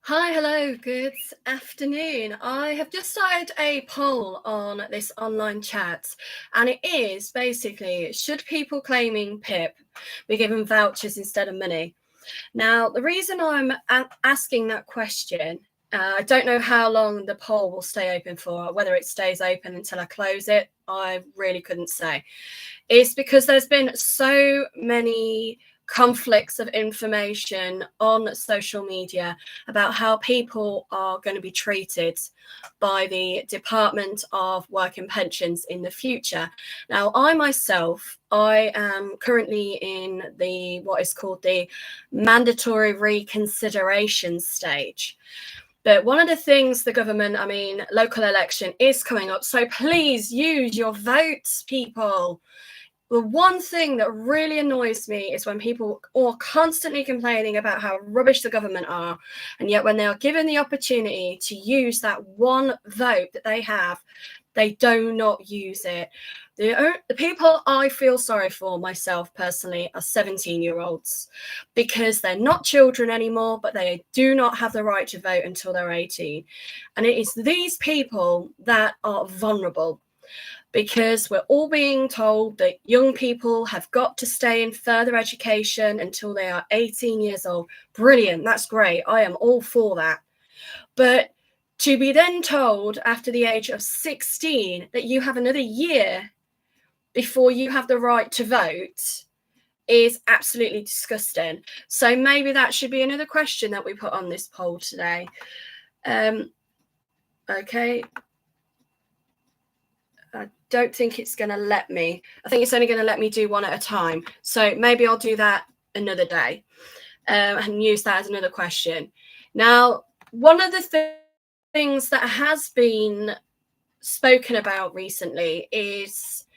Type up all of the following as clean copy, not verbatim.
Hi, hello, good afternoon. I have just started a poll on this online chat, and it is basically, should people claiming PIP be given vouchers instead of money? Now, the reason I'm asking that question, I don't know how long the poll will stay open for, whether it stays open until I close it, I really couldn't say. Is because there's been so many conflicts of information on social media about how people are going to be treated by the Department of Work and Pensions in the future. Now, I am currently in the what is called the mandatory reconsideration stage. But one of the things the government, local election is coming up. So please use your votes, people. The one thing that really annoys me is when people are constantly complaining about how rubbish the government are, and yet when they are given the opportunity to use that one vote that they have, they do not use it. The people I feel sorry for myself personally are 17-year-olds, because they're not children anymore, but they do not have the right to vote until they're 18. And it is these people that are vulnerable, because we're all being told that young people have got to stay in further education until they are 18 years old. Brilliant, that's great. I am all for that. But to be then told after the age of 16 that you have another year before you have the right to vote is absolutely disgusting. So maybe that should be another question that we put on this poll today. Okay. I don't think it's going to let me. I think it's only going to let me do one at a time. So maybe I'll do that another day and use that as another question. Now, one of the things that has been spoken about recently is,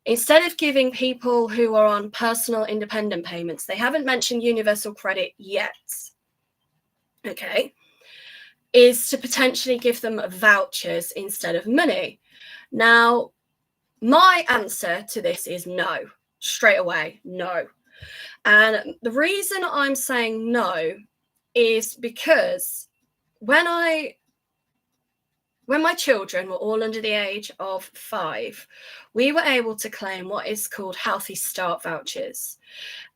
instead of giving people who are on personal independent payments, they haven't mentioned universal credit yet, okay, is to potentially give them vouchers instead of money. Now, my answer to this is no, straight away, no. And the reason I'm saying no is because when my children were all under the age of 5, we were able to claim what is called Healthy Start vouchers,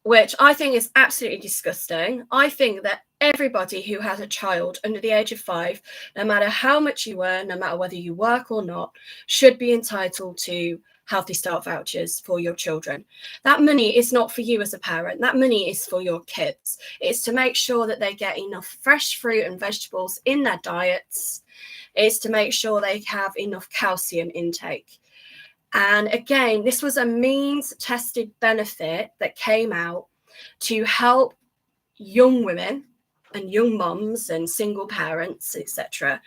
which I think is absolutely disgusting. I think that everybody who has a child under the age of 5, no matter how much you earn, no matter whether you work or not, should be entitled to Healthy Start vouchers for your children. That money is not for you as a parent. That money is for your kids. It's to make sure that they get enough fresh fruit and vegetables in their diets. It's to make sure they have enough calcium intake. And again, this was a means-tested benefit that came out to help young women and young mums and single parents, etc.,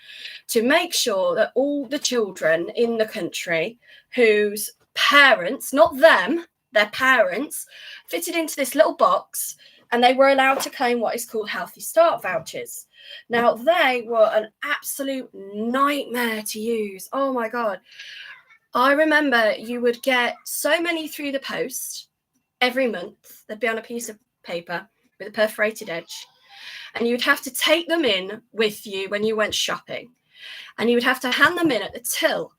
to make sure that all the children in the country whose parents, not them, their parents, fitted into this little box, and they were allowed to claim what is called Healthy Start vouchers. Now, they were an absolute nightmare to use. Oh my God. I remember you would get so many through the post every month. They'd be on a piece of paper with a perforated edge. And you'd have to take them in with you when you went shopping. And you would have to hand them in at the till.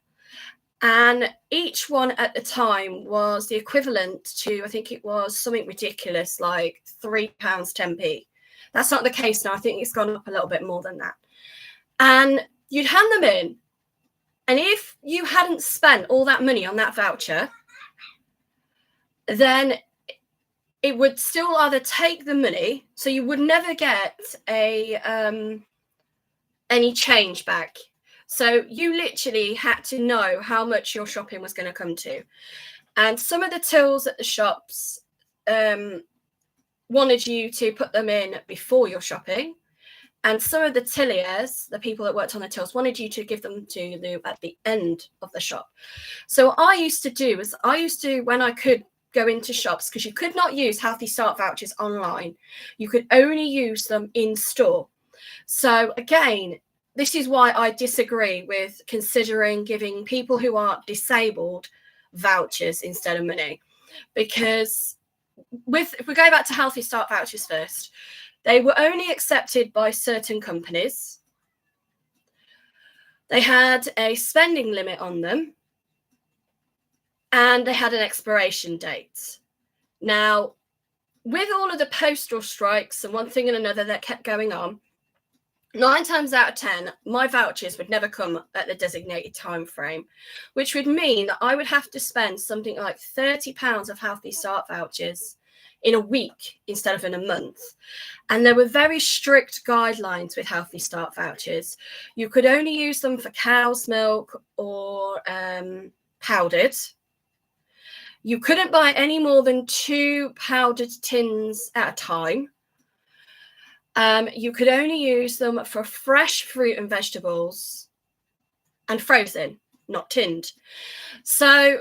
And each one at the time was the equivalent to, I think it was something ridiculous, like £3 10p. That's not the case now. I think it's gone up a little bit more than that. And you'd hand them in. And if you hadn't spent all that money on that voucher, then it would still either take the money, so you would never get any change back. So you literally had to know how much your shopping was going to come to. And some of the tills at the shops wanted you to put them in before your shopping. And some of the tilliers, the people that worked on the tills, wanted you to give them to them at the end of the shop. So what I used to do is, when I could go into shops, because you could not use Healthy Start vouchers online, you could only use them in store. So again, this is why I disagree with considering giving people who are disabled vouchers instead of money. Because if we go back to Healthy Start vouchers first, They were only accepted by certain companies. They had a spending limit on them, and they had an expiration date. Now, with all of the postal strikes and one thing and another that kept going on, 9 times out of 10, my vouchers would never come at the designated time frame, which would mean that I would have to spend something like £30 of Healthy Start vouchers in a week instead of in a month. And there were very strict guidelines with Healthy Start vouchers. You could only use them for cow's milk or powdered. You couldn't buy any more than 2 powdered tins at a time. You could only use them for fresh fruit and vegetables and frozen, not tinned. So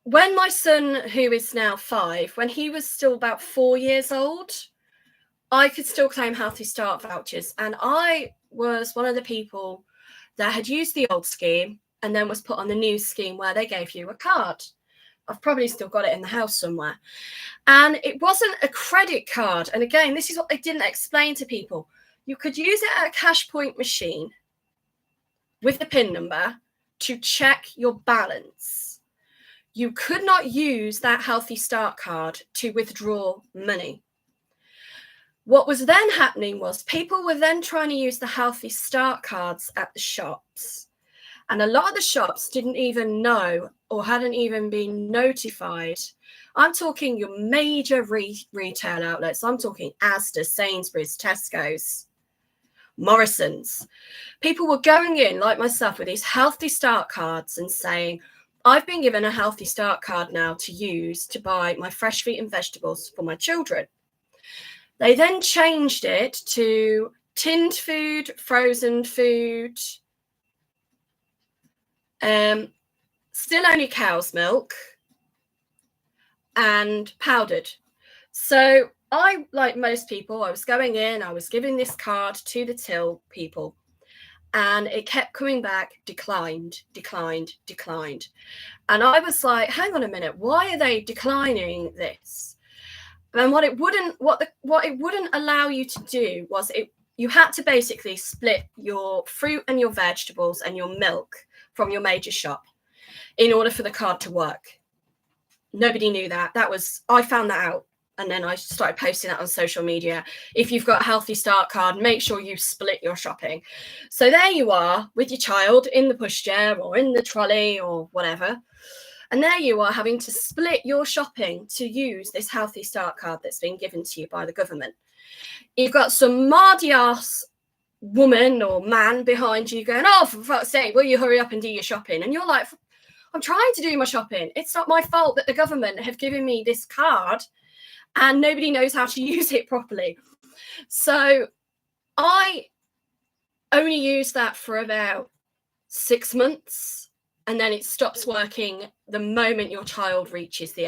when my son, who is now 5, when he was still about 4 years old, I could still claim Healthy Start vouchers. And I was one of the people that had used the old scheme and then was put on the new scheme where they gave you a card. I've probably still got it in the house somewhere. And it wasn't a credit card. And again, this is what they didn't explain to people. You could use it at a cash point machine with the PIN number to check your balance. You could not use that Healthy Start card to withdraw money. What was then happening was people were then trying to use the Healthy Start cards at the shops. And a lot of the shops didn't even know or hadn't even been notified. I'm talking your major retail outlets. I'm talking Asda, Sainsbury's, Tesco's, Morrison's. People were going in, like myself, with these Healthy Start cards and saying, I've been given a Healthy Start card now to use to buy my fresh fruit and vegetables for my children. They then changed it to tinned food, frozen food, still only cow's milk, and powdered. So I, like most people, I was going in, I was giving this card to the till people, and it kept coming back, declined, declined, declined. And I was like, hang on a minute, why are they declining this? And what it wouldn't allow you to do was you had to basically split your fruit and your vegetables and your milk from your major shop in order for the card to work. Nobody knew that. I found that out. And then I started posting that on social media. If you've got a Healthy Start card, make sure you split your shopping. So there you are with your child in the pushchair or in the trolley or whatever. And there you are having to split your shopping to use this Healthy Start card that's been given to you by the government. You've got some mardy ass woman or man behind you going, oh, for fuck's sake, will you hurry up and do your shopping? And you're like, I'm trying to do my shopping. It's not my fault that the government have given me this card and nobody knows how to use it properly. So I only used that for about 6 months. And then it stops working the moment your child reaches the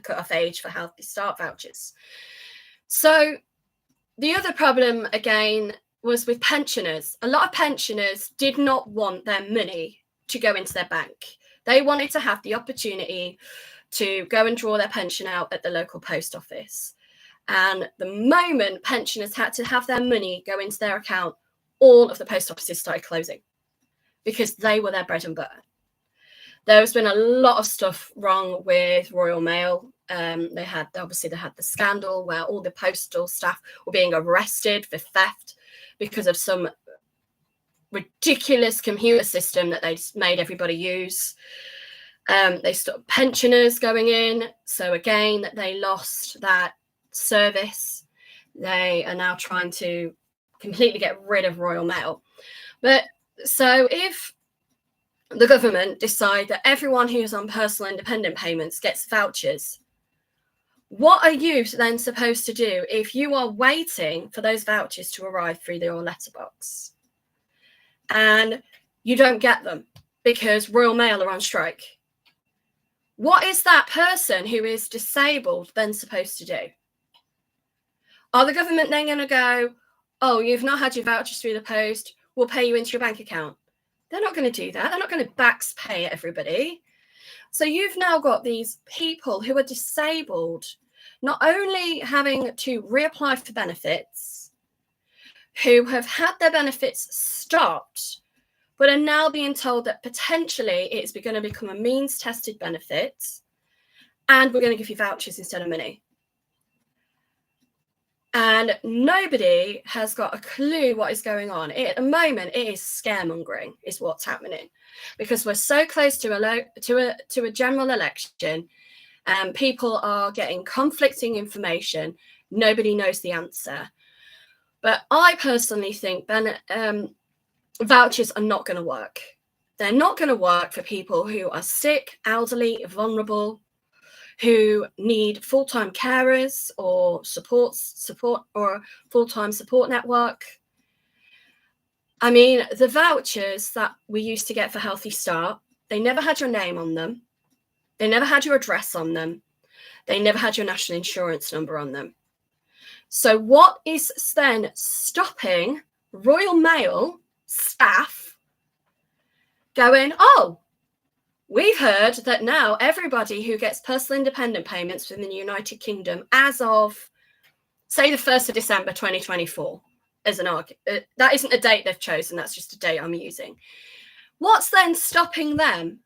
cutoff age for Healthy Start vouchers. So the other problem, again, was with pensioners. A lot of pensioners did not want their money to go into their bank. They wanted to have the opportunity to go and draw their pension out at the local post office. And the moment pensioners had to have their money go into their account, all of the post offices started closing, because they were their bread and butter. There's been a lot of stuff wrong with Royal Mail. They had the scandal where all the postal staff were being arrested for theft because of some ridiculous computer system that they made everybody use. They stopped pensioners going in. So again, they lost that service. They are now trying to completely get rid of Royal Mail. But so if the government decide that everyone who's on personal independent payments gets vouchers, what are you then supposed to do if you are waiting for those vouchers to arrive through your letterbox and you don't get them because Royal Mail are on strike? What is that person who is disabled then supposed to do? Are the government then going to go, oh, you've not had your vouchers through the post, we'll pay you into your bank account? They're not going to do that. They're not going to back pay everybody. So you've now got these people who are disabled not only having to reapply for benefits, who have had their benefits stopped, but are now being told that potentially it's going to become a means-tested benefit, and we're going to give you vouchers instead of money. And nobody has got a clue what is going on. At the moment, it is scaremongering, is what's happening, because we're so close to a general election, and people are getting conflicting information. Nobody knows the answer. But I personally think vouchers are not going to work. They're not going to work for people who are sick, elderly, vulnerable, who need full-time carers or support or full-time support network. I mean, the vouchers that we used to get for Healthy Start, they never had your name on them. They never had your address on them. They never had your national insurance number on them. So what is then stopping Royal Mail staff going, oh, we've heard that now everybody who gets personal independent payments within the United Kingdom as of, say, the 1st of December 2024, as an argument, that isn't a date they've chosen, that's just a date I'm using. What's then stopping them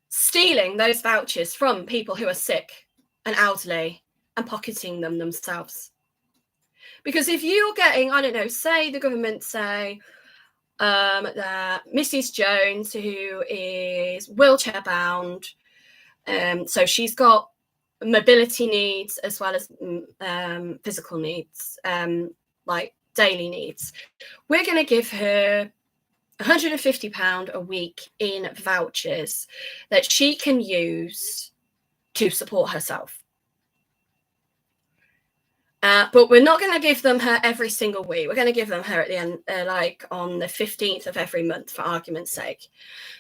stealing those vouchers from people who are sick and elderly and pocketing them themselves? Because if you're getting, I don't know, say the government say, that Mrs. Jones, who is wheelchair bound, so she's got mobility needs as well as physical needs, like daily needs. We're going to give her £150 a week in vouchers that she can use to support herself. But we're not going to give them her every single week. We're going to give them her at the end, like on the 15th of every month, for argument's sake.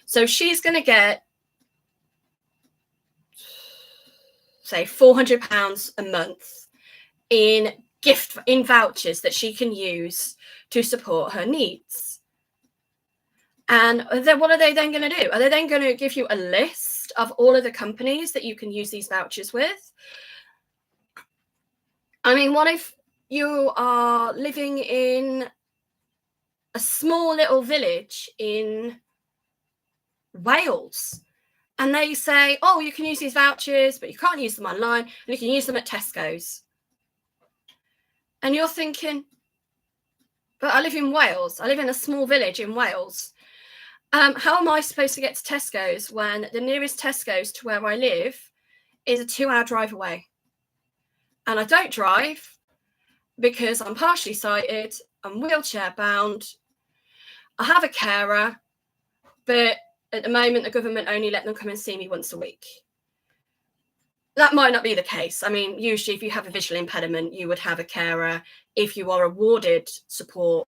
So she's going to get, say, £400 a month in vouchers that she can use to support her needs. And then what are they then going to do? Are they then going to give you a list of all of the companies that you can use these vouchers with? I mean, what if you are living in a small little village in Wales and they say, oh, you can use these vouchers, but you can't use them online, and you can use them at Tesco's. And you're thinking, but I live in Wales. I live in a small village in Wales. How am I supposed to get to Tesco's when the nearest Tesco's to where I live is a 2-hour drive away? And I don't drive because I'm partially sighted, I'm wheelchair bound, I have a carer, but at the moment the government only let them come and see me once a week. That might not be the case. I mean, usually if you have a visual impediment, you would have a carer. If you are awarded support,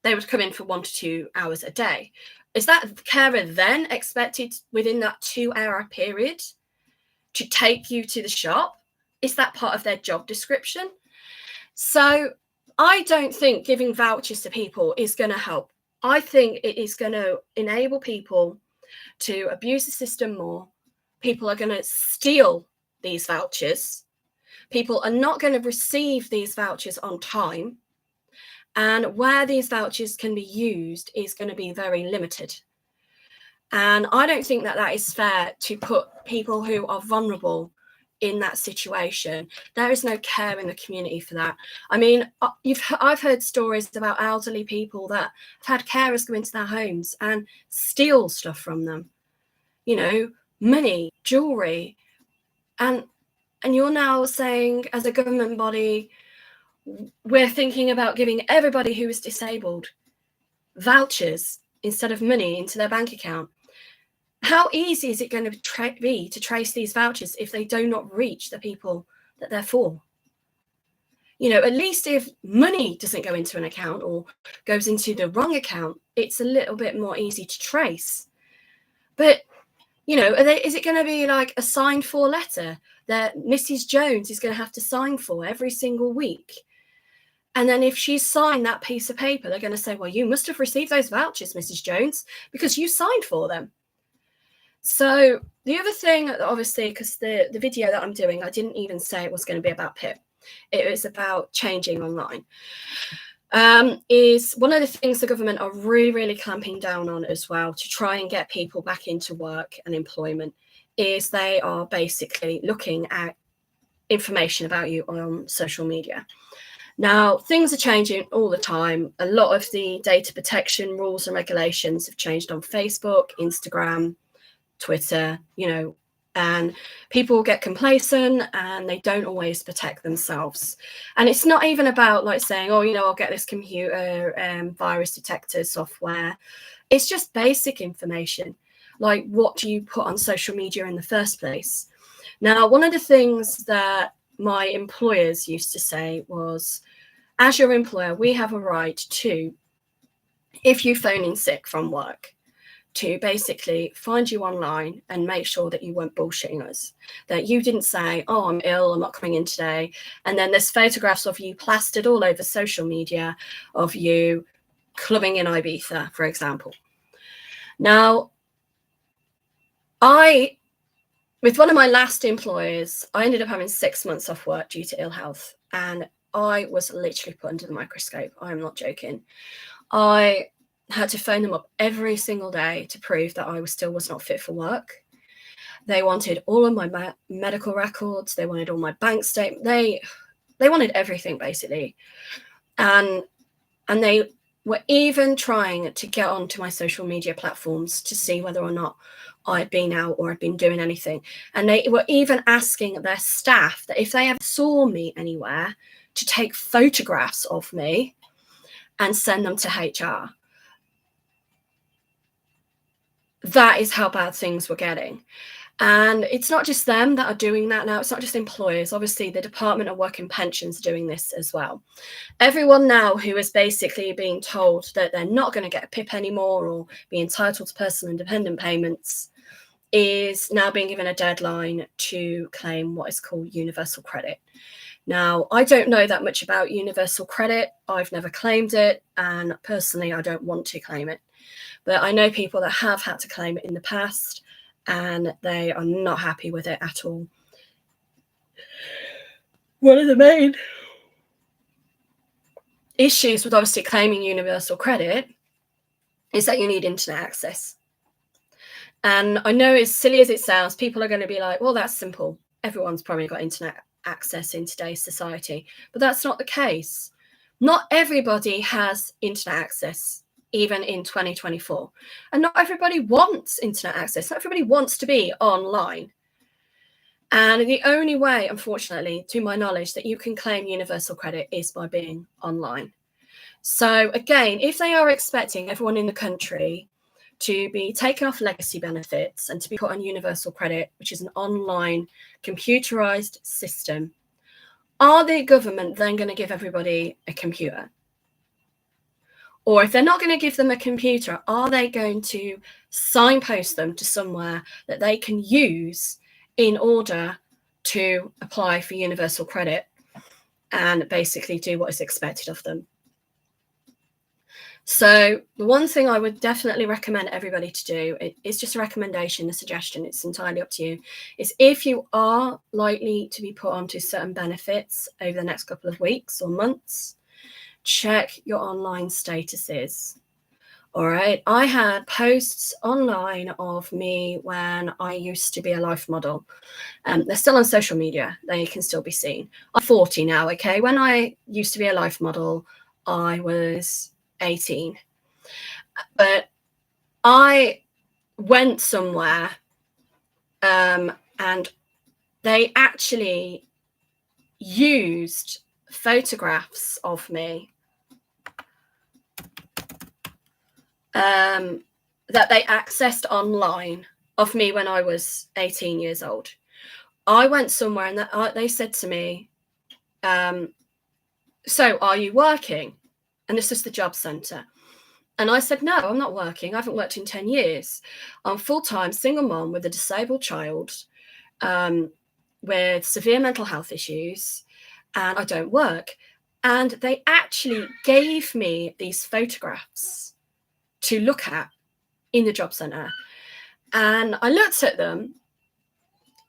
they would come in for 1 to 2 hours a day. Is that carer then expected within that 2-hour period to take you to the shop? Is that part of their job description? So I don't think giving vouchers to people is going to help. I think it is going to enable people to abuse the system more. People are going to steal these vouchers. People are not going to receive these vouchers on time. And where these vouchers can be used is going to be very limited. And I don't think that that is fair to put people who are vulnerable in that situation. There is no care in the community for that. I mean, I've heard stories about elderly people that have had carers go into their homes and steal stuff from them, you know, money, jewelry, and you're now saying, as a government body, we're thinking about giving everybody who is disabled vouchers instead of money into their bank account. How easy is it going to be to trace these vouchers if they do not reach the people that they're for? You know, at least if money doesn't go into an account or goes into the wrong account, it's a little bit more easy to trace. But, you know, is it going to be like a signed for letter that Mrs. Jones is going to have to sign for every single week? And then if she's signed that piece of paper, they're going to say, well, you must have received those vouchers, Mrs. Jones, because you signed for them. So the other thing, obviously, because the video that I'm doing, I didn't even say it was going to be about PIP. It was about changing online. Is one of the things the government are really, really clamping down on as well to try and get people back into work and employment, is they are basically looking at information about you on social media. Now, things are changing all the time. A lot of the data protection rules and regulations have changed on Facebook, Instagram, Twitter, and people get complacent and they don't always protect themselves. And it's not even about like saying, oh, I'll get this computer virus detector software. It's just basic information. Like, what do you put on social media in the first place? Now, one of the things that my employers used to say was, as your employer, we have a right to, if you phone in sick from work, to basically find you online and make sure that you weren't bullshitting us, that you didn't say, oh, I'm ill, I'm not coming in today. And then there's photographs of you plastered all over social media of you clubbing in Ibiza, for example. Now, with one of my last employers, I ended up having 6 months off work due to ill health. And I was literally put under the microscope. I'm not joking. I had to phone them up every single day to prove that I was not fit for work. They wanted all of my medical records. They wanted all my bank statements. They wanted everything, basically. And they were even trying to get onto my social media platforms to see whether or not I'd been out or I'd been doing anything. And they were even asking their staff that if they ever saw me anywhere, to take photographs of me and send them to HR. That is how bad things were getting. And it's not just them that are doing that now. It's not just employers. Obviously, the Department of Work and Pensions are doing this as well. Everyone now who is basically being told that they're not going to get a PIP anymore or be entitled to personal and dependent payments is now being given a deadline to claim what is called universal credit. Now, I don't know that much about universal credit. I've never claimed it, and personally, I don't want to claim it. But I know people that have had to claim it in the past, and they are not happy with it at all. One of the main issues with obviously claiming universal credit is that you need internet access. And I know, as silly as it sounds, people are going to be like, well, that's simple. Everyone's probably got internet access in today's society. But that's not the case. Not everybody has internet access, even in 2024. And not everybody wants internet access. Not everybody wants to be online. And the only way, unfortunately, to my knowledge, that you can claim universal credit is by being online. So again, if they are expecting everyone in the country to be taken off legacy benefits and to be put on universal credit, which is an online computerized system, are the government then going to give everybody a computer? Or if they're not going to give them a computer, are they going to signpost them to somewhere that they can use in order to apply for universal credit and basically do what is expected of them? So the one thing I would definitely recommend everybody to do, it's just a recommendation, a suggestion, it's entirely up to you, is if you are likely to be put onto certain benefits over the next couple of weeks or months, check your online statuses. All right. I had posts online of me when I used to be a life model. They're still on social media. They can still be seen. I'm 40 now. Okay. When I used to be a life model, I was 18. But I went somewhere and they actually used photographs of me that they accessed online of me when I was 18 years old. I went somewhere and they said to me, so are you working? And this is the job centre. And I said, no, I'm not working. I haven't worked in 10 years. I'm full-time single mom with a disabled child with severe mental health issues, and I don't work. And they actually gave me these photographs to look at in the job centre. And I looked at them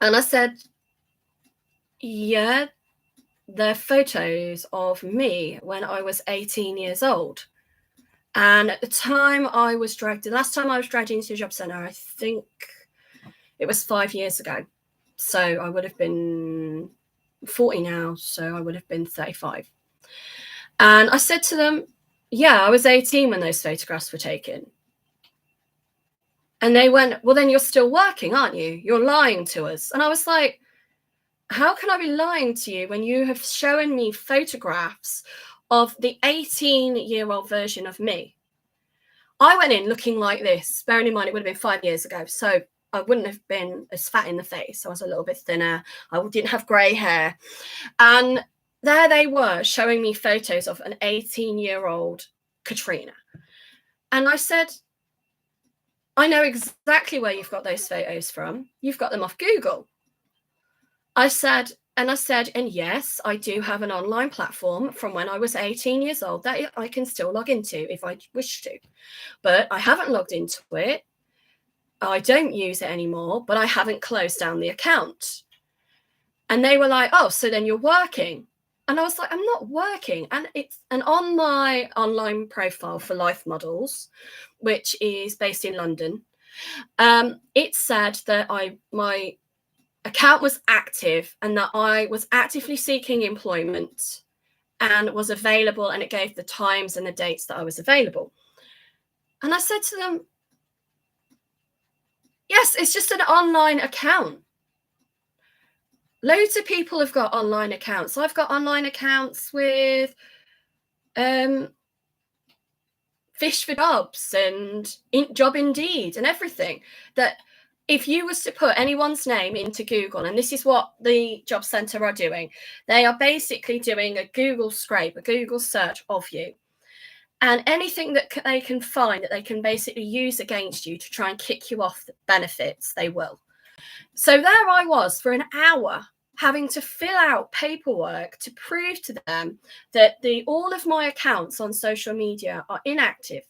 and I said, yeah, they're photos of me when I was 18 years old. And at the time I was dragged, the last time I was dragged into a job centre, I think it was 5 years ago. So I would have been 40 now, so I would have been 35. And I said to them, yeah, I was 18 when those photographs were taken. And they went, well, then you're still working, aren't you? You're lying to us. And I was like, how can I be lying to you when you have shown me photographs of the 18-year-old version of me? I went in looking like this, bearing in mind it would have been 5 years ago. So I wouldn't have been as fat in the face. I was a little bit thinner. I didn't have grey hair. And there they were showing me photos of an 18-year-old Katrina. And I said, I know exactly where you've got those photos from. You've got them off Google. I said, and yes, I do have an online platform from when I was 18 years old that I can still log into if I wish to. But I haven't logged into it. I don't use it anymore, but I haven't closed down the account. And they were like, oh, so then you're working. And I was like, I'm not working. And on my online profile for Life Models, which is based in London, it said that my account was active and that I was actively seeking employment and was available, and it gave the times and the dates that I was available. And I said to them, yes, it's just an online account. Loads of people have got online accounts. I've got online accounts with Fish for Jobs and Job Indeed and everything, that if you was to put anyone's name into Google, and this is what the job centre are doing, they are basically doing a Google scrape, a Google search of you. And anything that they can find that they can basically use against you to try and kick you off the benefits, they will. So there I was for an hour having to fill out paperwork to prove to them that all of my accounts on social media are inactive.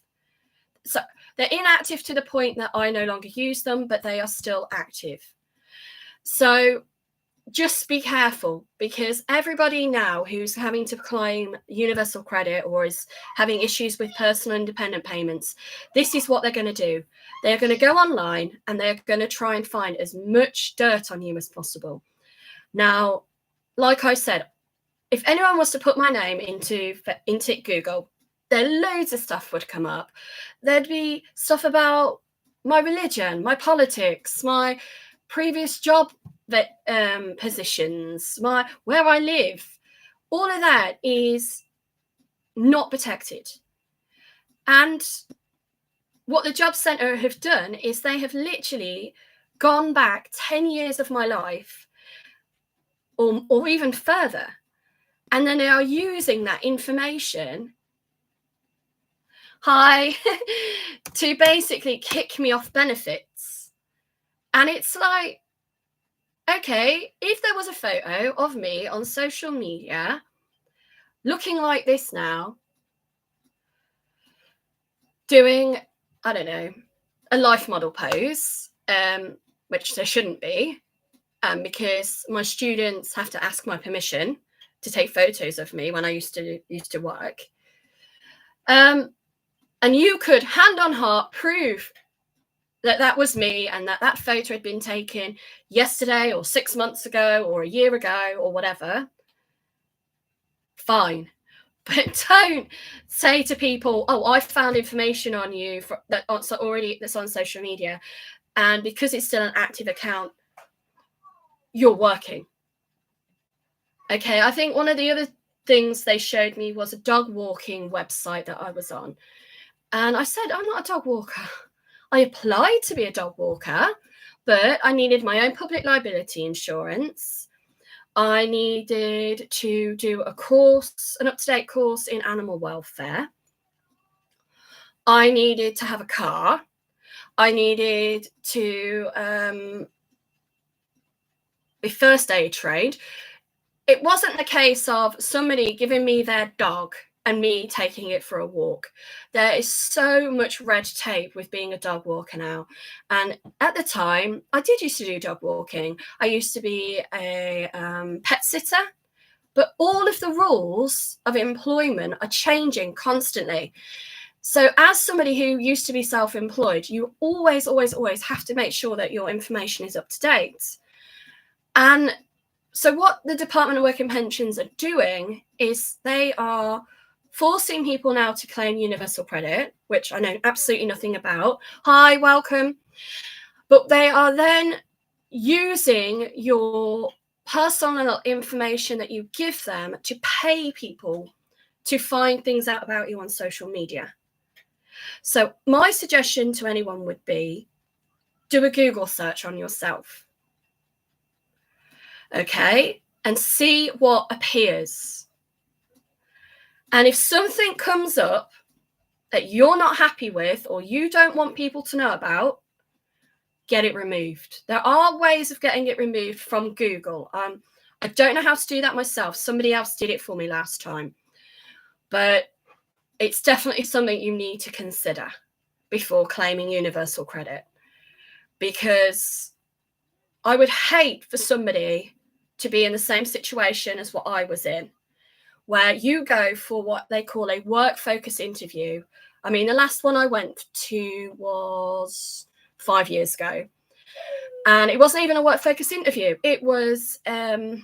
So they're inactive to the point that I no longer use them, but they are still active. So just be careful, because everybody now who's having to claim universal credit or is having issues with personal independent payments, this is what they're going to do. They're going to go online and they're going to try and find as much dirt on you as possible. Now, like I said, if anyone was to put my name into Google, there loads of stuff would come up. There'd be stuff about my religion, my politics, my previous job positions, where I live. All of that is not protected. And what the job centre have done is they have literally gone back 10 years of my life or even further. And then they are using that information to basically kick me off benefits. And it's like, okay, if there was a photo of me on social media looking like this now, doing, I don't know, a life model pose, which there shouldn't be, because my students have to ask my permission to take photos of me when I used to work. And you could, hand on heart, prove that was me and that photo had been taken yesterday or 6 months ago or a year ago or whatever. Fine. But don't say to people, oh, I found information on you that's on social media, and because it's still an active account, you're working. Okay, I think one of the other things they showed me was a dog walking website that I was on. And I said, I'm not a dog walker. I applied to be a dog walker, but I needed my own public liability insurance. I needed to do a course, an up-to-date course in animal welfare. I needed to have a car. I needed to be first aid trained. It wasn't the case of somebody giving me their dog and me taking it for a walk. There is so much red tape with being a dog walker now. And at the time, I did used to do dog walking. I used to be a pet sitter, but all of the rules of employment are changing constantly. So as somebody who used to be self-employed, you always have to make sure that your information is up to date. And so what the Department of Work and Pensions are doing is they are forcing people now to claim universal credit, which I know absolutely nothing about. Hi, welcome. But they are then using your personal information that you give them to pay people to find things out about you on social media. So my suggestion to anyone would be, do a Google search on yourself. Okay, and see what appears. And if something comes up that you're not happy with or you don't want people to know about, get it removed. There are ways of getting it removed from Google. I don't know how to do that myself. Somebody else did it for me last time. But it's definitely something you need to consider before claiming universal credit. Because I would hate for somebody to be in the same situation as what I was in, where you go for what they call a work focus interview. I mean, the last one I went to was 5 years ago. And it wasn't even a work focus interview. It was, I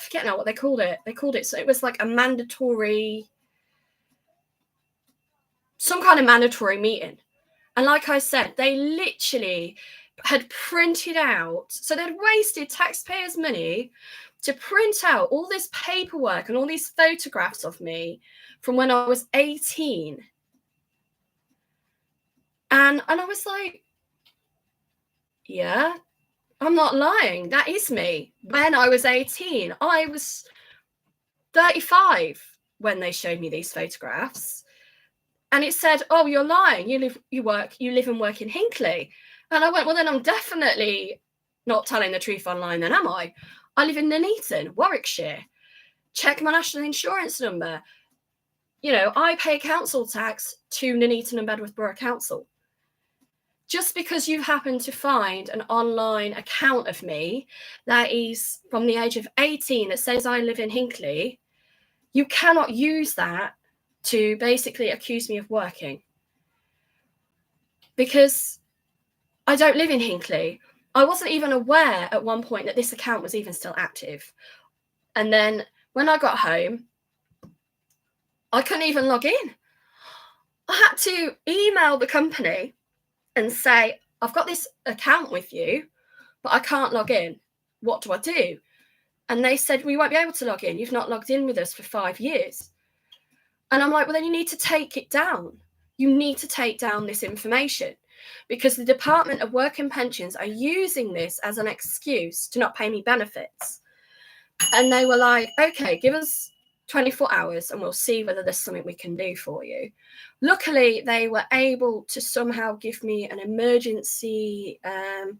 forget now what they called it. So it was like a mandatory, some kind of mandatory meeting. And like I said, they literally had printed out, so they'd wasted taxpayers' money to print out all this paperwork and all these photographs of me from when I was 18. And I was like, yeah, I'm not lying. That is me. When I was 18, I was 35 when they showed me these photographs. And it said, oh, you're lying. You live and work in Hinckley. And I went, well, then I'm definitely not telling the truth online, then am I? I live in Nuneaton, Warwickshire. Check my national insurance number. You know, I pay council tax to Nuneaton and Bedworth Borough Council. Just because you happen to find an online account of me that is from the age of 18 that says I live in Hinckley, you cannot use that to basically accuse me of working. Because I don't live in Hinckley. I wasn't even aware at one point that this account was even still active. And then when I got home, I couldn't even log in. I had to email the company and say, I've got this account with you, but I can't log in. What do I do? And they said, we won't be able to log in. You've not logged in with us for 5 years. And I'm like, well, then you need to take it down. You need to take down this information, because the Department of Work and Pensions are using this as an excuse to not pay me benefits. And they were like, okay, give us 24 hours and we'll see whether there's something we can do for you. Luckily, they were able to somehow give me an emergency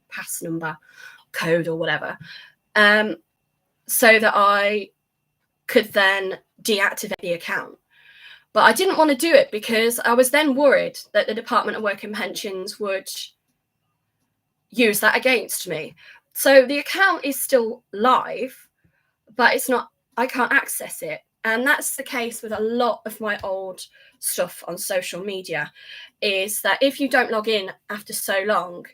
pass number, code or whatever, so that I could then deactivate the account. But I didn't want to do it because I was then worried that the Department of Work and Pensions would use that against me. So the account is still live, but it's not, I can't access it. And that's the case with a lot of my old stuff on social media, is that if you don't log in after so long,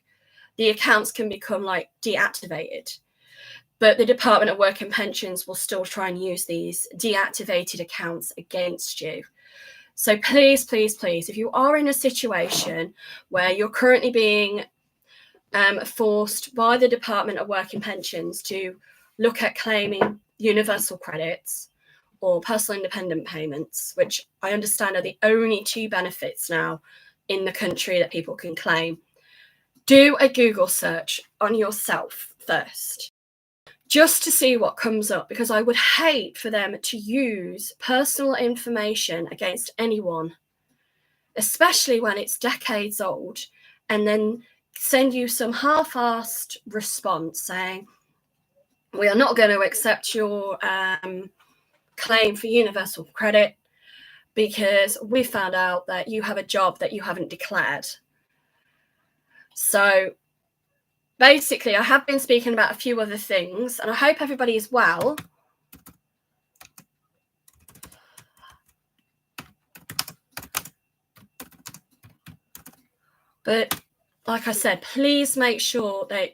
the accounts can become like deactivated. But the Department of Work and Pensions will still try and use these deactivated accounts against you. So please, please, please, if you are in a situation where you're currently being forced by the Department of Work and Pensions to look at claiming universal credits or personal independent payments, which I understand are the only two benefits now in the country that people can claim, do a Google search on yourself first, just to see what comes up, because I would hate for them to use personal information against anyone, especially when it's decades old, and then send you some half-assed response saying, we are not going to accept your claim for universal credit. because we found out that you have a job that you haven't declared. So basically, I have been speaking about a few other things, and I hope everybody is well. But like I said, please make sure that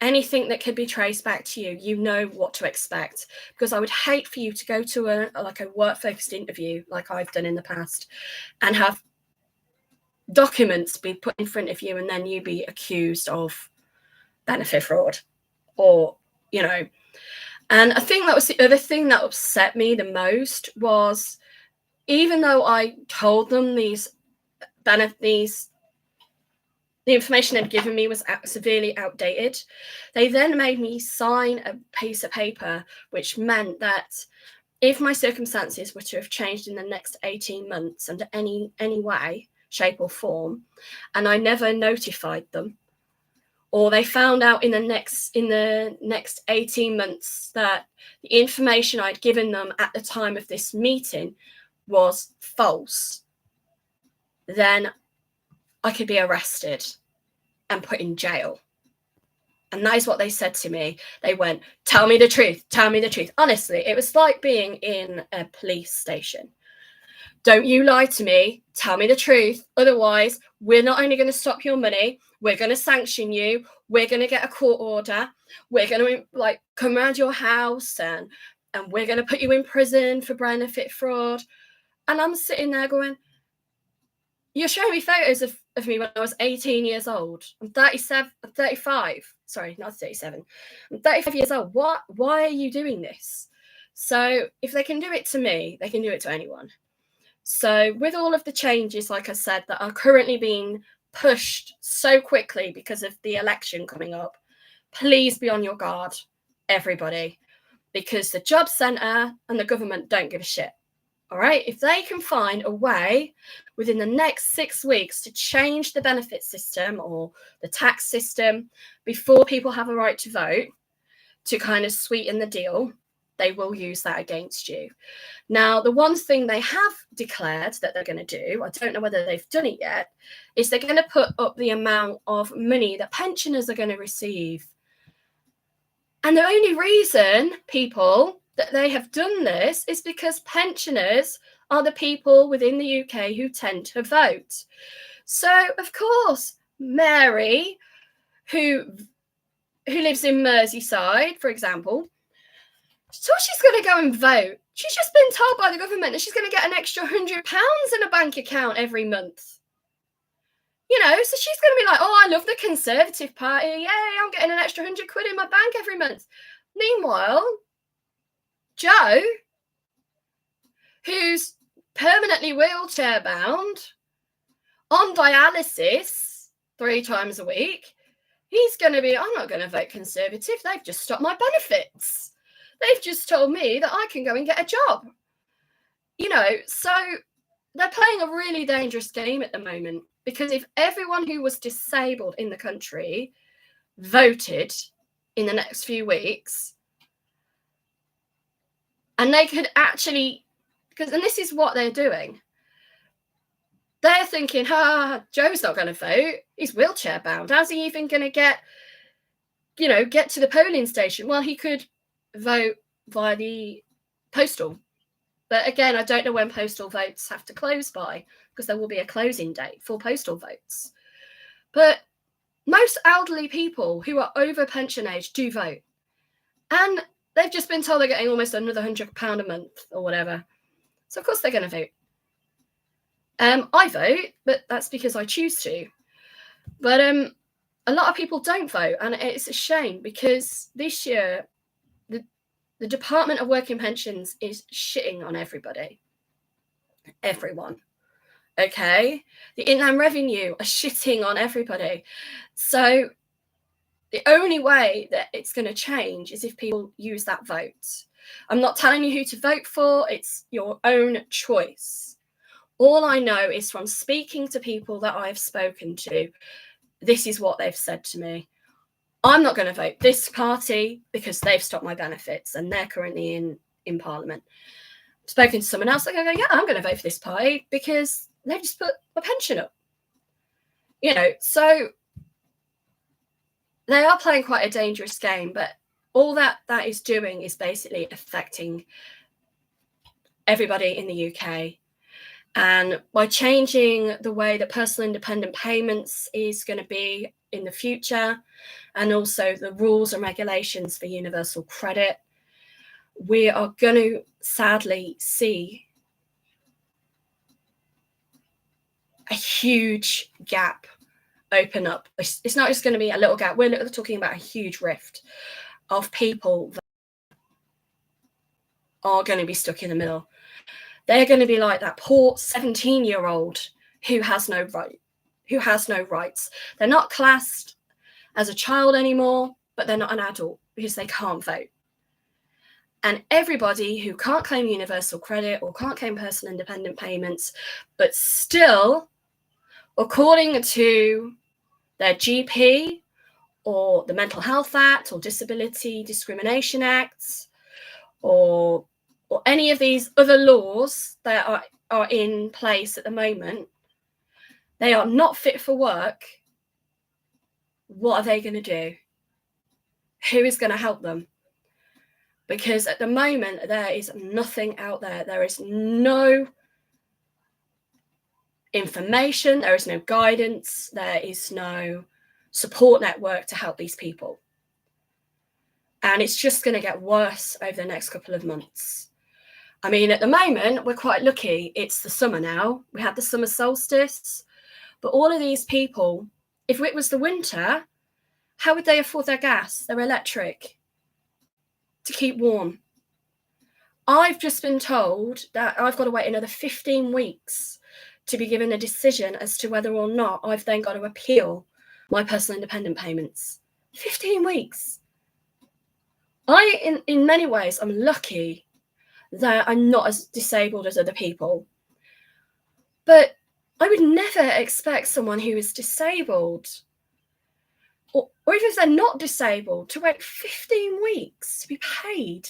anything that could be traced back to you, you know what to expect. Because I would hate for you to go to a work-focused interview like I've done in the past and have documents be put in front of you and then you be accused of benefit fraud, or, you know. And I think that was the other thing that upset me the most was, even though I told them the information they'd given me was severely outdated, they then made me sign a piece of paper, which meant that if my circumstances were to have changed in the next 18 months under any way, shape or form, and I never notified them, or they found out in the next 18 months that the information I'd given them at the time of this meeting was false, then I could be arrested and put in jail. And that is what they said to me. They went, tell me the truth, tell me the truth. Honestly, it was like being in a police station. Don't you lie to me, tell me the truth. Otherwise, we're not only going to stop your money, we're going to sanction you, we're going to get a court order, we're going to come around your house and we're going to put you in prison for benefit fraud. And I'm sitting there going, you're showing me photos of me when I was 18 years old. I'm 35. Sorry, not 37. I'm 35 years old. Why are you doing this? So if they can do it to me, they can do it to anyone. So with all of the changes, like I said, that are currently being pushed so quickly because of the election coming up, please be on your guard, everybody, because the job centre and the government don't give a shit. All right, if they can find a way within the next 6 weeks to change the benefit system or the tax system before people have a right to vote to kind of sweeten the deal, they will use that against you. Now, the one thing they have declared that they're going to do, I don't know whether they've done it yet, is they're going to put up the amount of money that pensioners are going to receive. And the only reason, people, that they have done this is because pensioners are the people within the UK who tend to vote. So, of course, Mary, who lives in Merseyside, for example, so she's going to go and vote. She's just been told by the government that she's going to get an extra £100 in a bank account every month. You know, so she's going to be like, oh, I love the Conservative Party. Yay, I'm getting an extra £100 in my bank every month. Meanwhile, Joe, who's permanently wheelchair bound, on dialysis 3 times a week, he's going to be, I'm not going to vote Conservative. They've just stopped my benefits. They've just told me that I can go and get a job. You know, so they're playing a really dangerous game at the moment, because if everyone who was disabled in the country voted in the next few weeks, and they could actually, and this is what they're doing. They're thinking, Joe's not going to vote. He's wheelchair bound. How's he even going to get to the polling station? Well, he could vote via the postal. But again, I don't know when postal votes have to close by, because there will be a closing date for postal votes. But most elderly people who are over pension age do vote. And they've just been told they're getting almost another £100 a month or whatever. So, of course, they're going to vote. I vote, but that's because I choose to. But a lot of people don't vote, and it's a shame, because this year the Department of Work and Pensions is shitting on everybody. Everyone. Okay? The Inland Revenue are shitting on everybody. So the only way that it's going to change is if people use that vote. I'm not telling you who to vote for. It's your own choice. All I know is from speaking to people that I've spoken to, this is what they've said to me. I'm not going to vote this party because they've stopped my benefits and they're currently in Parliament. spoken to someone else, they go, yeah, I'm going to vote for this party because they've just put my pension up. You know, so they are playing quite a dangerous game, but all that is doing is basically affecting everybody in the UK. And by changing the way that personal independent payments is going to be in the future, and also the rules and regulations for universal credit, we are going to sadly see a huge gap open up. It's not just going to be a little gap. We're talking about a huge rift of people that are going to be stuck in the middle. They're going to be like that poor 17-year-old who has no rights. They're not classed as a child anymore, but they're not an adult because they can't vote. And everybody who can't claim universal credit or can't claim personal independent payments, but still, according to their GP or the Mental Health Act or Disability Discrimination Acts or any of these other laws that are in place at the moment, they are not fit for work. What are they going to do? Who is going to help them? Because at the moment, there is nothing out there. There is no information, there is no guidance, there is no support network to help these people. And it's just going to get worse over the next couple of months. I mean, at the moment, we're quite lucky. It's the summer now. We had the summer solstice. But all of these people, if it was the winter, how would they afford their gas, their electric, to keep warm? I've just been told that I've got to wait another 15 weeks to be given a decision as to whether or not I've then got to appeal my personal independent payments. 15 weeks. In many ways, I'm lucky that I'm not as disabled as other people. But I would never expect someone who is disabled, or even if they're not disabled, to wait 15 weeks to be paid.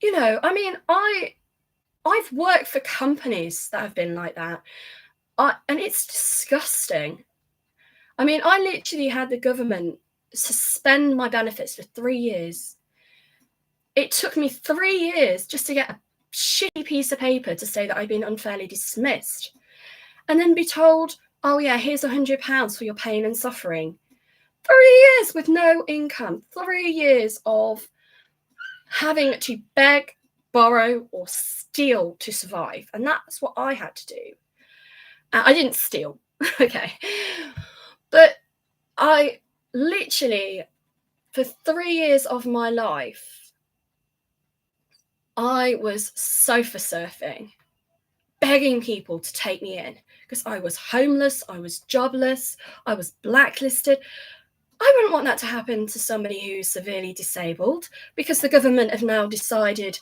You know, I mean, I've worked for companies that have been like that, and it's disgusting. I mean, I literally had the government suspend my benefits for 3 years. It took me 3 years just to get a shitty piece of paper to say that I'd been unfairly dismissed, and then be told, oh yeah, here's £100 for your pain and suffering. 3 years with no income, 3 years of having to beg, borrow, or steal to survive. And that's what I had to do. I didn't steal, okay. But I literally, for 3 years of my life, I was sofa surfing, begging people to take me in, because I was homeless, I was jobless, I was blacklisted. I wouldn't want that to happen to somebody who's severely disabled, because the government have now decided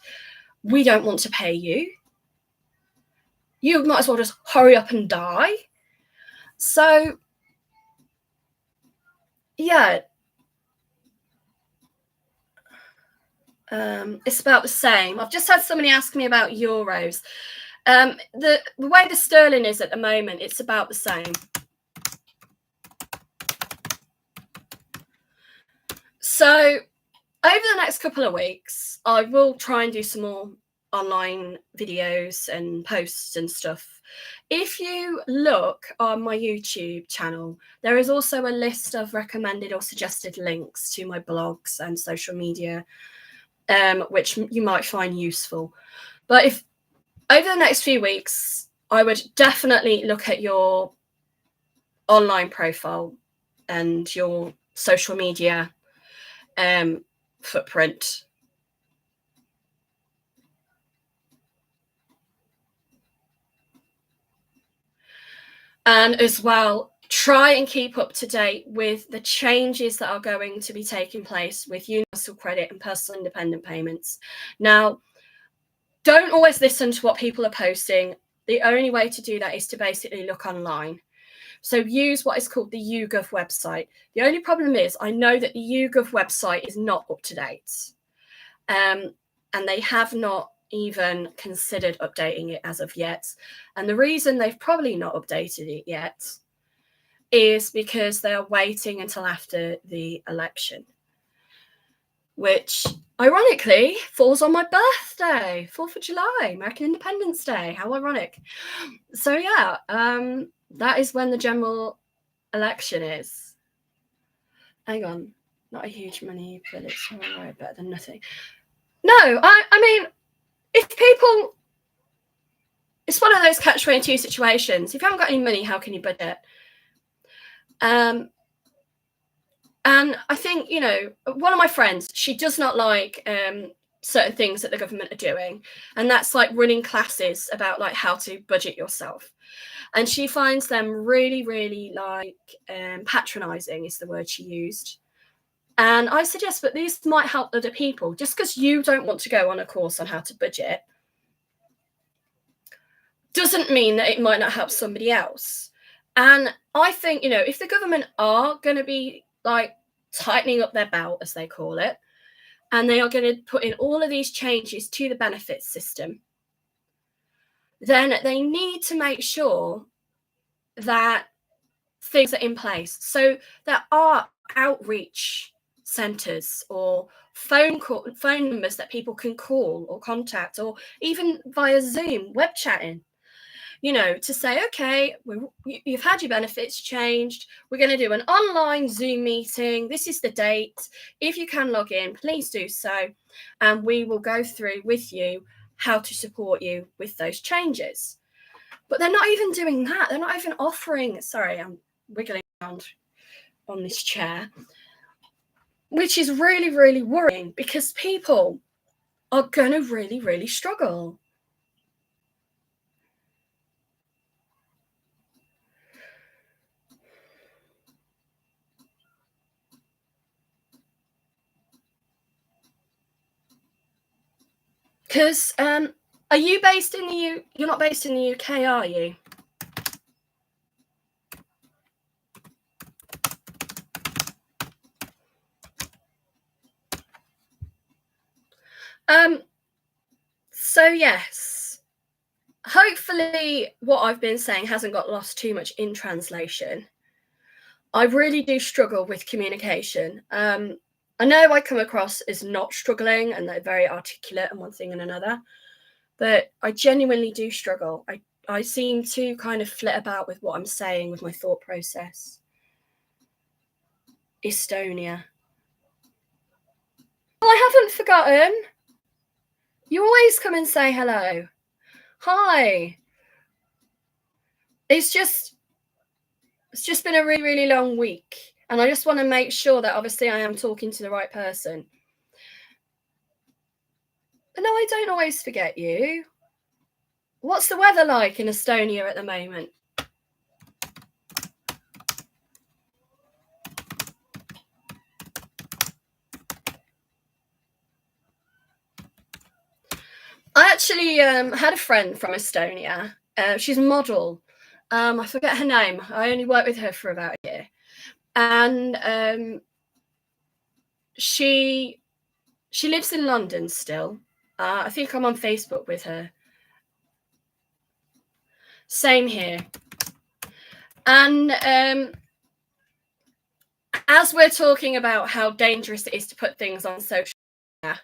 we don't want to pay you. You might as well just hurry up and die. So, yeah, it's about the same. I've just had somebody ask me about euros. The way the sterling is at the moment, it's about the same. So over the next couple of weeks, I will try and do some more online videos and posts and stuff. If you look on my YouTube channel, there is also a list of recommended or suggested links to my blogs and social media, which you might find useful. But if over the next few weeks, I would definitely look at your online profile and your social media footprint. And as well, try and keep up to date with the changes that are going to be taking place with universal credit and personal independent payments. Now, don't always listen to what people are posting. The only way to do that is to basically look online. So use what is called the YouGov website. The only problem is I know that the YouGov website is not up to date. and they have not even considered updating it as of yet. And the reason they've probably not updated it yet is because they're waiting until after the election, which ironically falls on my birthday, 4th of July, American Independence Day. How ironic. So yeah, that is when the general election is. Hang on, not a huge money, but it's all right, better than nothing. No, I mean, if people, it's one of those catch-22 situations. If you haven't got any money, how can you budget? And I think, you know, one of my friends, she does not like certain things that the government are doing. And that's like running classes about like how to budget yourself. And she finds them really, really like patronizing is the word she used. And I said, yes, but these might help other people. Just because you don't want to go on a course on how to budget doesn't mean that it might not help somebody else. And I think, you know, if the government are going to be like tightening up their belt, as they call it, and they are going to put in all of these changes to the benefits system, then they need to make sure that things are in place. So there are outreach centres or phone numbers that people can call or contact, or even via Zoom, web chatting, you know, to say, okay, you've had your benefits changed. We're going to do an online Zoom meeting. This is the date. If you can log in, please do so. And we will go through with you how to support you with those changes. But they're not even doing that. They're not even offering, sorry, I'm wiggling around on this chair, which is really, really worrying because people are going to really, really struggle. Because are you based in the you're not based in the UK, are you? So yes, hopefully what I've been saying hasn't got lost too much in translation. I really do struggle with communication. I know I come across as not struggling and they're very articulate and one thing and another, but I genuinely do struggle. I seem to kind of flit about with what I'm saying with my thought process. Estonia. Well, I haven't forgotten. You always come and say hello. Hi. It's just been a really, really long week. And I just want to make sure that obviously I am talking to the right person. But no, I don't always forget you. What's the weather like in Estonia at the moment? I actually had a friend from Estonia. She's a model. I forget her name. I only worked with her for about a year. And she lives in London still. I think I'm on Facebook with her. Same here. And as we're talking about how dangerous it is to put things on social media,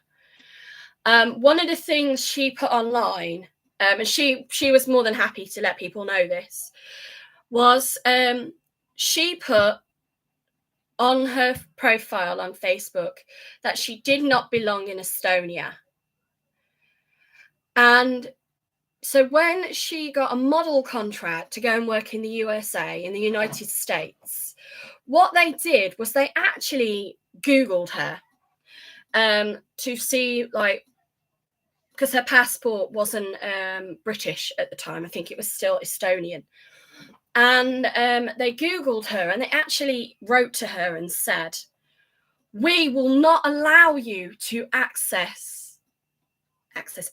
one of the things she put online, and she was more than happy to let people know this, was she put on her profile on Facebook that she did not belong in Estonia. And so when she got a model contract to go and work in the USA, in the United States, what they did was they actually Googled her to see, like, because her passport wasn't British at the time. I think it was still Estonian. And they Googled her and they actually wrote to her and said, we will not allow you to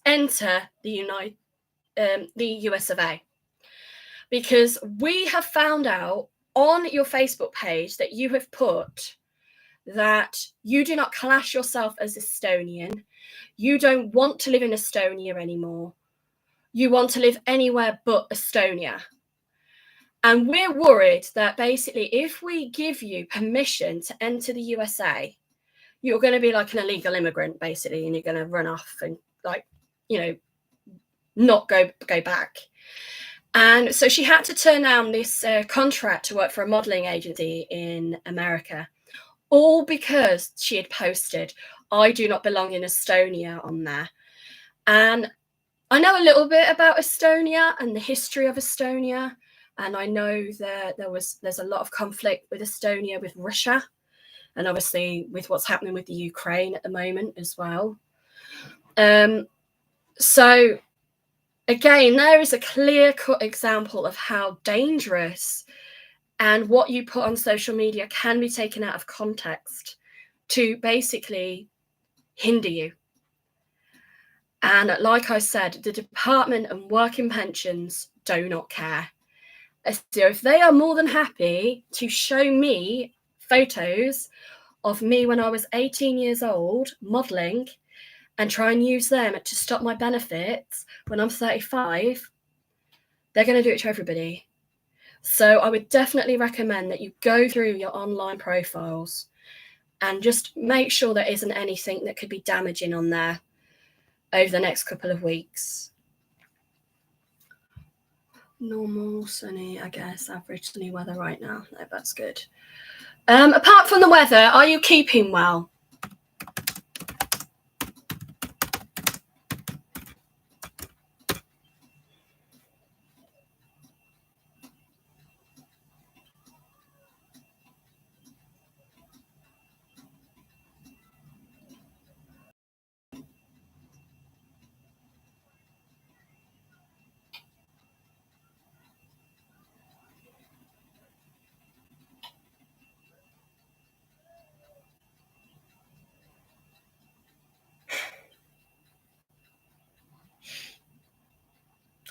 enter the US of A, because we have found out on your Facebook page that you have put that you do not class yourself as Estonian. You don't want to live in Estonia anymore. You want to live anywhere but Estonia. And we're worried that basically if we give you permission to enter the USA, you're going to be like an illegal immigrant, basically, and you're going to run off and, like, you know, not go back. And so she had to turn down this contract to work for a modeling agency in America, all because she had posted, "I do not belong in Estonia" on there. And I know a little bit about Estonia and the history of Estonia. And I know that there's a lot of conflict with Estonia, with Russia, and obviously with what's happening with the Ukraine at the moment as well. So again, there is a clear-cut example of how dangerous and what you put on social media can be taken out of context to basically hinder you. And like I said, the Department of Work and Pensions do not care. So if they are more than happy to show me photos of me when I was 18 years old modeling and try and use them to stop my benefits when I'm 35, they're going to do it to everybody. So I would definitely recommend that you go through your online profiles and just make sure there isn't anything that could be damaging on there over the next couple of weeks. Normal, sunny, I guess, average sunny weather right now. No, that's good. Apart from the weather, are you keeping well?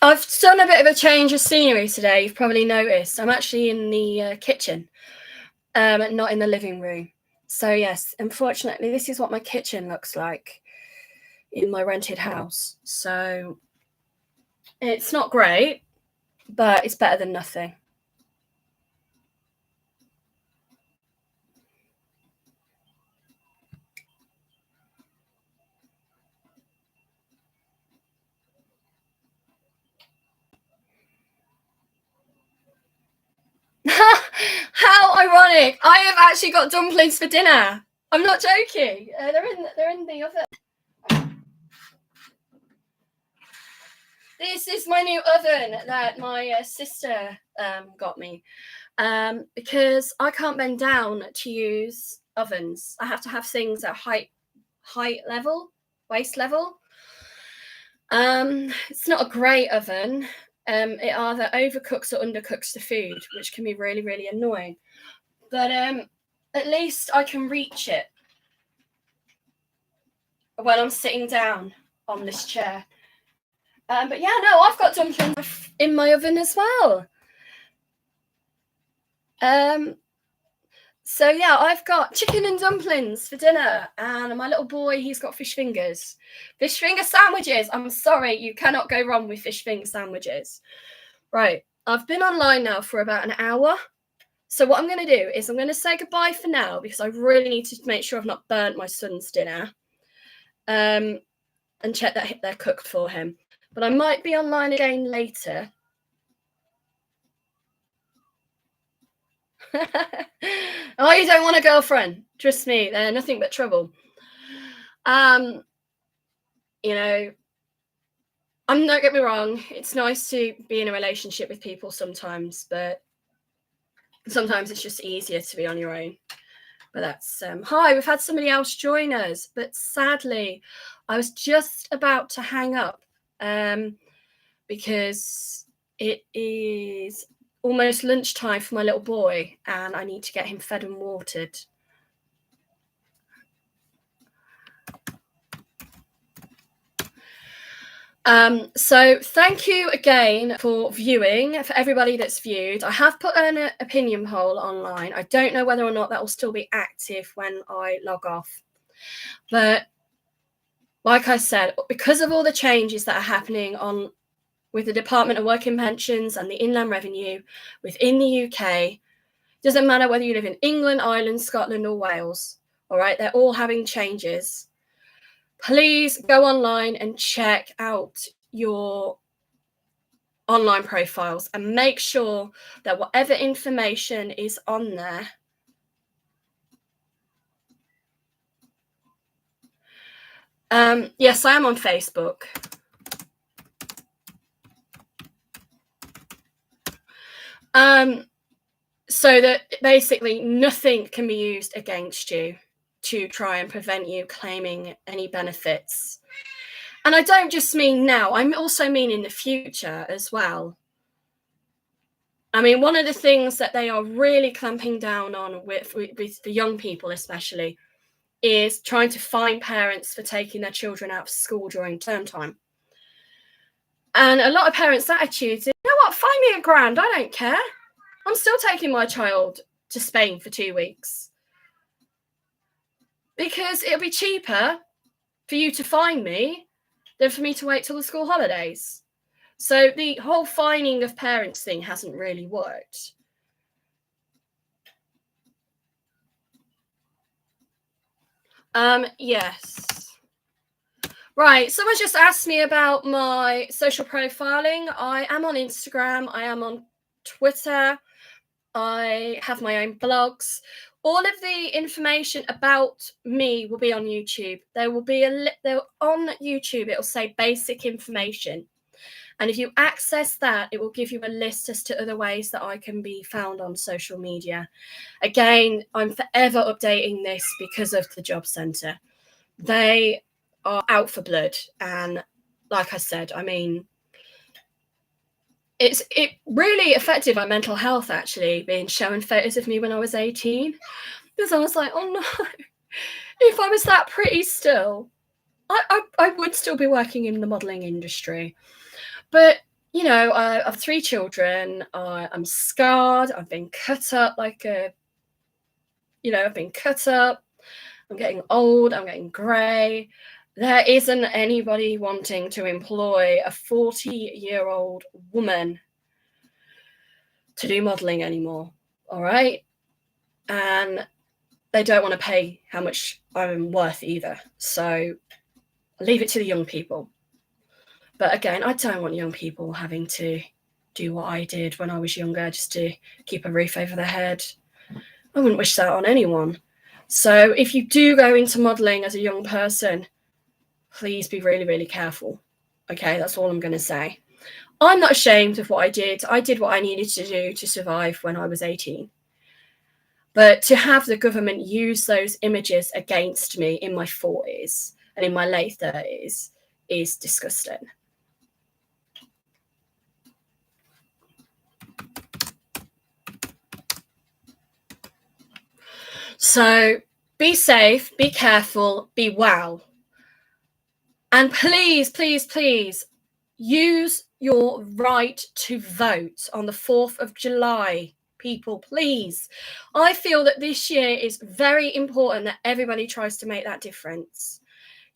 I've done a bit of a change of scenery today. You've probably noticed. I'm actually in the kitchen, not in the living room. So yes, unfortunately, this is what my kitchen looks like in my rented house. So it's not great, but it's better than nothing. How ironic! I have actually got dumplings for dinner. I'm not joking. They're in the oven. This is my new oven that my sister got me, because I can't bend down to use ovens. I have to have things at height level, waist level. It's not a great oven. It either overcooks or undercooks the food, which can be really, really annoying. But at least I can reach it when I'm sitting down on this chair. But yeah, no, I've got dumplings in my oven as well. So yeah, I've got chicken and dumplings for dinner, and my little boy, he's got fish fingers. Fish finger sandwiches. I'm sorry, you cannot go wrong with fish finger sandwiches. Right, I've been online now for about an hour. So what I'm going to do is I'm going to say goodbye for now, because I really need to make sure I've not burnt my son's dinner, and check that they're cooked for him. But I might be online again later. Oh, you don't want a girlfriend? Trust me, they're nothing but trouble. You know, don't get me wrong, it's nice to be in a relationship with people sometimes, but sometimes it's just easier to be on your own. But that's hi, we've had somebody else join us, but sadly I was just about to hang up because it is almost lunchtime for my little boy and I need to get him fed and watered. So thank you again for viewing, for everybody that's viewed. I have put an opinion poll online. I don't know whether or not that will still be active when I log off. But like I said, because of all the changes that are happening on with the Department of Work and Pensions and the Inland Revenue within the UK, doesn't matter whether you live in England, Ireland, Scotland, or Wales, all right? They're all having changes. Please go online and check out your online profiles and make sure that whatever information is on there yes, I am on Facebook. So that basically nothing can be used against you to try and prevent you claiming any benefits. And I don't just mean now, I also mean in the future as well. I mean, one of the things that they are really clamping down on with the young people especially is trying to fine parents for taking their children out of school during term time. And a lot of parents' attitudes is, you know what, fine me £1,000, I don't care. I'm still taking my child to Spain for 2 weeks. Because it'll be cheaper for you to fine me than for me to wait till the school holidays. So the whole fining of parents thing hasn't really worked. Yes. Right, someone just asked me about my social profiling. I am on Instagram, I am on Twitter, I have my own blogs. All of the information about me will be on YouTube. There will be on YouTube, it will say basic information. And if you access that, it will give you a list as to other ways that I can be found on social media. Again, I'm forever updating this because of the job centre. They are out for blood. And like I said, I mean, it really affected my mental health, actually, being shown photos of me when I was 18. Because I was like, oh no, if I was that pretty still, I would still be working in the modelling industry. But, you know, I have 3 children. I'm scarred. I've been cut up like I've been cut up. I'm getting old. I'm getting grey. There isn't anybody wanting to employ a 40-year-old woman to do modelling anymore. All right. And they don't want to pay how much I'm worth either. So I'll leave it to the young people. But again, I don't want young people having to do what I did when I was younger just to keep a roof over their head. I wouldn't wish that on anyone. So if you do go into modelling as a young person, please be really, really careful. Okay, that's all I'm going to say. I'm not ashamed of what I did. I did what I needed to do to survive when I was 18. But to have the government use those images against me in my 40s and in my late 30s is disgusting. So be safe, be careful, be well. And please, please, please use your right to vote on the 4th of July. People, please. I feel that this year is very important that everybody tries to make that difference.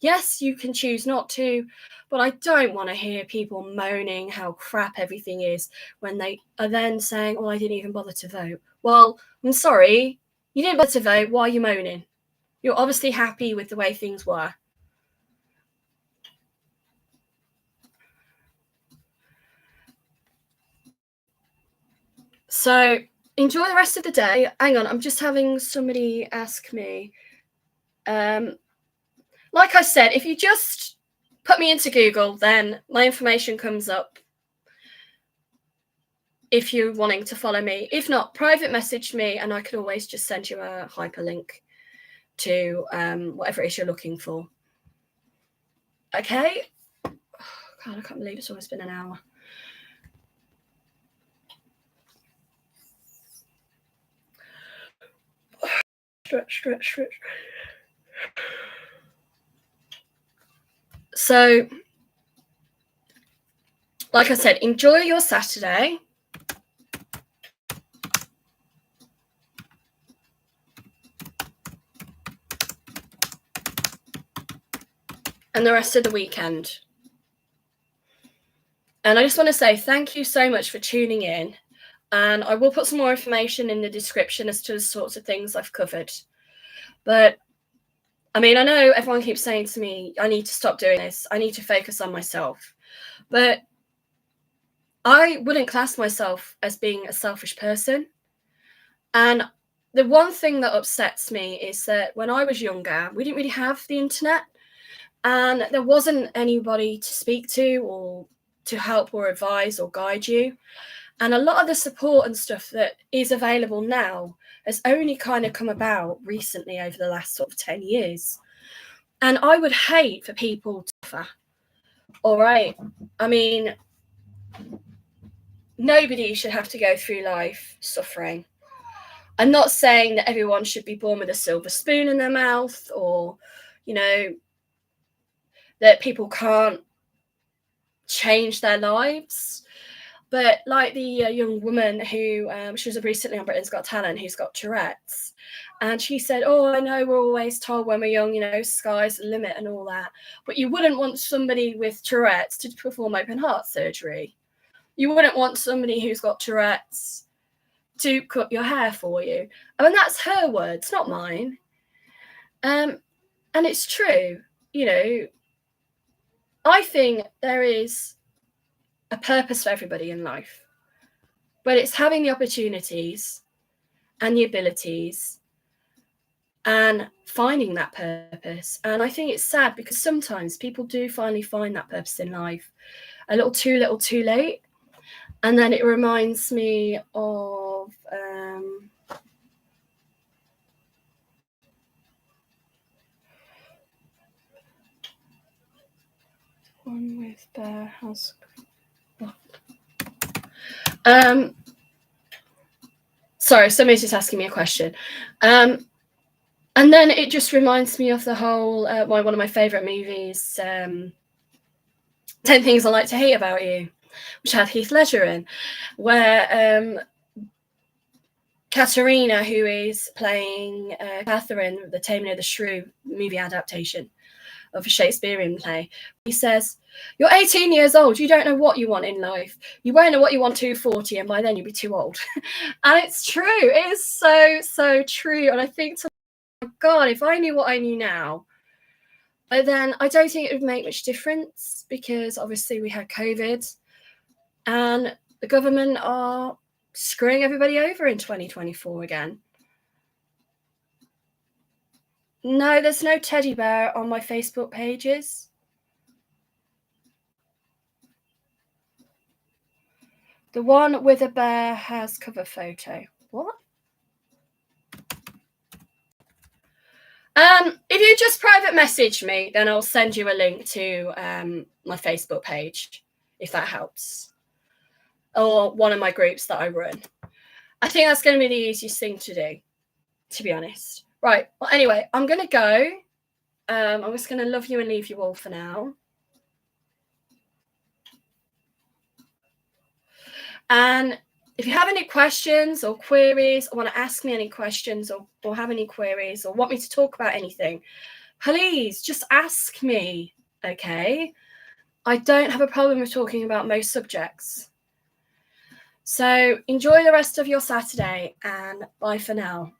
Yes, you can choose not to, but I don't want to hear people moaning how crap everything is when they are then saying, oh, I didn't even bother to vote. Well, I'm sorry, you didn't bother to vote. Why are you moaning? You're obviously happy with the way things were. So enjoy the rest of the day. Hang on, I'm just having somebody ask me. Like I said, if you just put me into Google, then my information comes up if you're wanting to follow me. If not, private message me and I can always just send you a hyperlink to whatever it is you're looking for. Okay? Oh, God, I can't believe it's almost been an hour. Stretch. So like I said, enjoy your Saturday. And the rest of the weekend. And I just want to say thank you so much for tuning in. And I will put some more information in the description as to the sorts of things I've covered. But I mean, I know everyone keeps saying to me, I need to stop doing this. I need to focus on myself. But I wouldn't class myself as being a selfish person. And the one thing that upsets me is that when I was younger, we didn't really have the internet. And there wasn't anybody to speak to or to help or advise or guide you. And a lot of the support and stuff that is available now has only kind of come about recently over the last sort of 10 years. And I would hate for people to suffer. All right. I mean, nobody should have to go through life suffering. I'm not saying that everyone should be born with a silver spoon in their mouth or, you know, that people can't change their lives. But like the young woman who, she was recently on Britain's Got Talent, who's got Tourette's. And she said, oh, I know we're always told when we're young, you know, sky's the limit and all that. But you wouldn't want somebody with Tourette's to perform open heart surgery. You wouldn't want somebody who's got Tourette's to cut your hair for you. I mean, that's her words, not mine. And it's true, you know. I think there is a purpose for everybody in life, but it's having the opportunities and the abilities and finding that purpose. And I think it's sad because sometimes people do finally find that purpose in life a little too late. And then it reminds me of one with the house. Sorry, somebody's just asking me a question. And then it just reminds me of the whole one of my favorite movies, 10 Things I Like to Hate About You, which had Heath Ledger in, where Katerina, who is playing Catherine, the Taming of the Shrew movie adaptation of a Shakespearean play, he says, you're 18 years old, you don't know what you want in life. You won't know what you want to 40, and by then you'll be too old. And it's true. It is so true. And I think, oh God, if I knew what I knew now, but then I don't think it would make much difference because obviously we had COVID and the government are screwing everybody over in 2024 again. No, there's no teddy bear on my Facebook pages. The one with a bear has cover photo. What? If you just private message me, then I'll send you a link to my Facebook page, if that helps. Or one of my groups that I run. I think that's going to be the easiest thing to do, to be honest. Right. Well, anyway, I'm going to go. I'm just going to love you and leave you all for now. And if you have any questions or queries, or want to ask me any questions or have any queries or want me to talk about anything, please just ask me, okay? I don't have a problem with talking about most subjects. So enjoy the rest of your Saturday and bye for now.